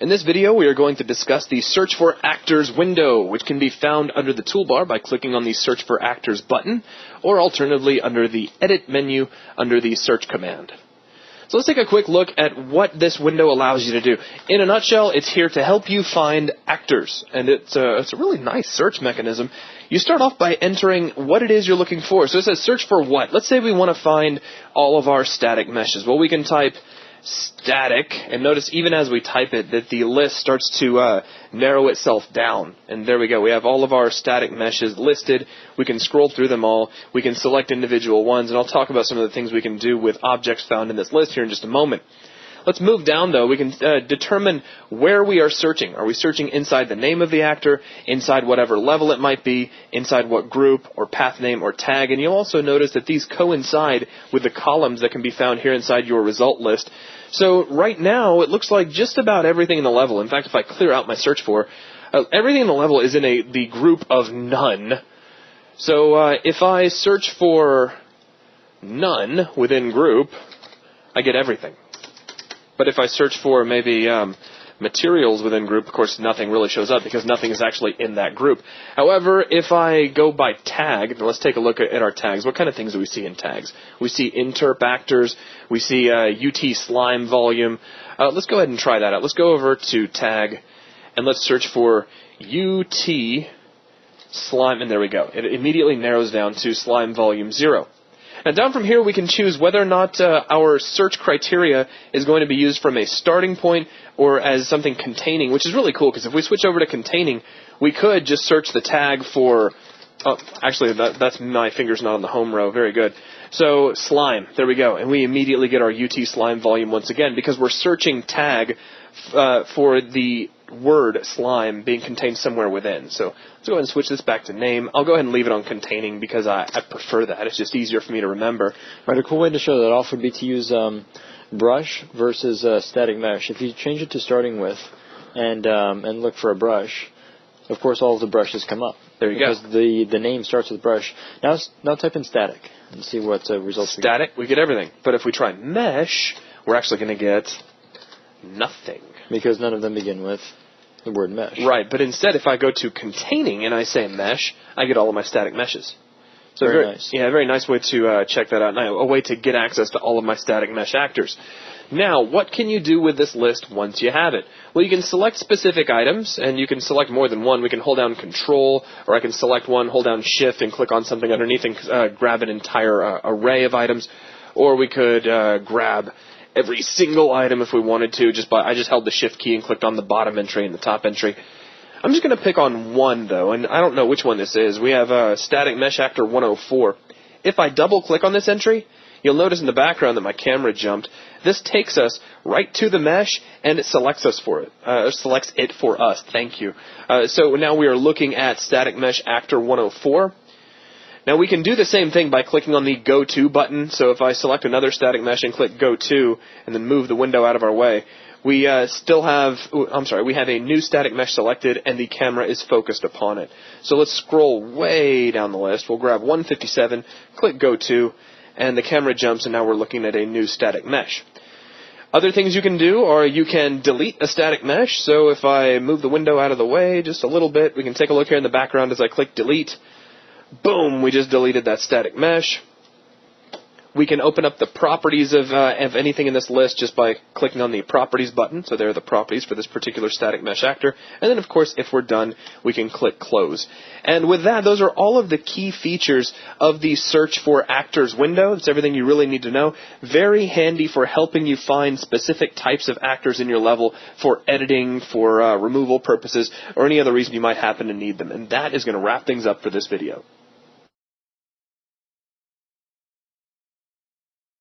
In this video, we are going to discuss the Search for Actors window, which can be found under the toolbar by clicking on the Search for Actors button, or alternatively under the Edit menu under the Search command. So let's take a quick look at what this window allows you to do. In a nutshell, it's here to help you find actors, and it's a really nice search mechanism. You start off by entering what it is you're looking for. So it says search for what? Let's say we want to find all of our static meshes. Well, we can type static, and notice even as we type it that the list starts to narrow itself down. And there we go. We have all of our static meshes listed. We can scroll through them all. We can select individual ones, and I'll talk about some of the things we can do with objects found in this list here in just a moment. Let's move down, though. We can determine where we are searching. Are we searching inside the name of the actor, inside whatever level it might be, inside what group or path name or tag? And you'll also notice that these coincide with the columns that can be found here inside your result list. So right now, it looks like just about everything in the level. In fact, if I clear out my search for, everything in the level is in the group of none. So if I search for none within group, I get everything. But if I search for maybe materials within group, of course, nothing really shows up because nothing is actually in that group. However, if I go by tag, let's take a look at our tags. What kind of things do we see in tags? We see interp actors. We see UT slime volume. Let's go ahead and try that out. Let's go over to tag, and let's search for UT slime, and there we go. It immediately narrows down to slime volume 0. Now down from here we can choose whether or not our search criteria is going to be used from a starting point or as something containing, which is really cool because if we switch over to containing, we could just search the tag for, oh, actually that's my finger's not on the home row, very good. So slime, there we go, and we immediately get our UT slime volume once again because we're searching tag for the word slime being contained somewhere within. So let's go ahead and switch this back to name. I'll go ahead and leave it on containing because I prefer that. It's just easier for me to remember. Right, a cool way to show that off would be to use brush versus static mesh. If you change it to starting with and look for a brush, of course all of the brushes come up. There you go. Because the name starts with brush. Now type in static and see what results static, we get everything. But if we try mesh, we're actually going to get nothing. Because none of them begin with the word mesh. Right, but instead if I go to containing and I say mesh, I get all of my static meshes. So very nice. Yeah, a very nice way to check that out. Now, a way to get access to all of my static mesh actors. Now, what can you do with this list once you have it? Well, you can select specific items, and you can select more than one. We can hold down Control, or I can select one, hold down Shift, and click on something underneath and grab an entire array of items. Or we could grab every single item if we wanted to. I just held the Shift key and clicked on the bottom entry and the top entry. I'm just going to pick on one, though, and I don't know which one this is. We have Static Mesh Actor 104. If I double-click on this entry, you'll notice in the background that my camera jumped. This takes us right to the mesh, and it selects us for it. Selects it for us. Thank you. So now we are looking at Static Mesh Actor 104. Now we can do the same thing by clicking on the Go To button. So if I select another static mesh and click Go To and then move the window out of our way, we we have a new static mesh selected and the camera is focused upon it. So let's scroll way down the list. We'll grab 157, click Go To, and the camera jumps and now we're looking at a new static mesh. Other things you can do are you can delete a static mesh. So if I move the window out of the way just a little bit, we can take a look here in the background as I click Delete. Boom, we just deleted that static mesh. We can open up the properties of anything in this list just by clicking on the Properties button. So there are the properties for this particular static mesh actor. And then, of course, if we're done, we can click Close. And with that, those are all of the key features of the Search for Actors window. That's everything you really need to know. Very handy for helping you find specific types of actors in your level for editing, for removal purposes, or any other reason you might happen to need them. And that is going to wrap things up for this video.